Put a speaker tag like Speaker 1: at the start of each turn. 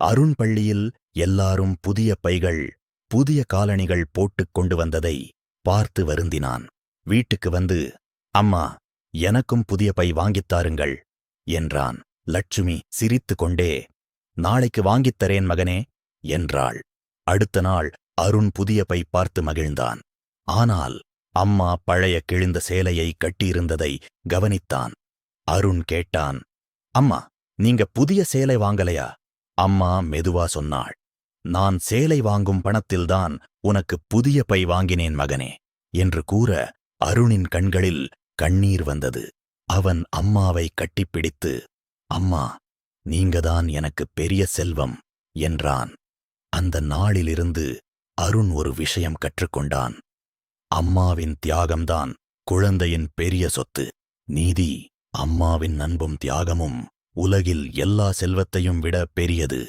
Speaker 1: அருண் பள்ளியில் எல்லாரும் புதிய பைகள், புதிய காலணிகள் போட்டுக் கொண்டு வந்ததை பார்த்து வருந்தினான். வீட்டுக்கு வந்து, அம்மா, எனக்கும் புதிய பை வாங்கித்தாருங்கள் என்றான். லட்சுமி சிரித்து கொண்டே, நாளைக்கு வாங்கித்தரேன் மகனே என்றாள். அடுத்த நாள் அருண் புதிய பை பார்த்து மகிழ்ந்தான். ஆனால் அம்மா பழைய கிழிந்த சேலையை கட்டியிருந்ததை கவனித்தான். அருண் கேட்டான், அம்மா, நீங்க புதிய சேலை வாங்கலையா? அம்மா மெதுவா சொன்னாள், நான் சேலை வாங்கும் பணத்தில்தான் உனக்கு புதிய பை வாங்கினேன் மகனே என்று கூற அருணின் கண்களில் கண்ணீர் வந்தது. அவன் அம்மாவை கட்டிப்பிடித்து, அம்மா, நீங்கதான் எனக்கு பெரிய செல்வம் என்றான். அந்த நாளிலிருந்து அருண் ஒரு விஷயம் கற்றுக்கொண்டான். அம்மாவின் தியாகம்தான் குழந்தையின் பெரிய சொத்து. நீதி, அம்மாவின் அன்பும் தியாகமும் உலகில் எல்லா செல்வத்தையும் விட பெரியது.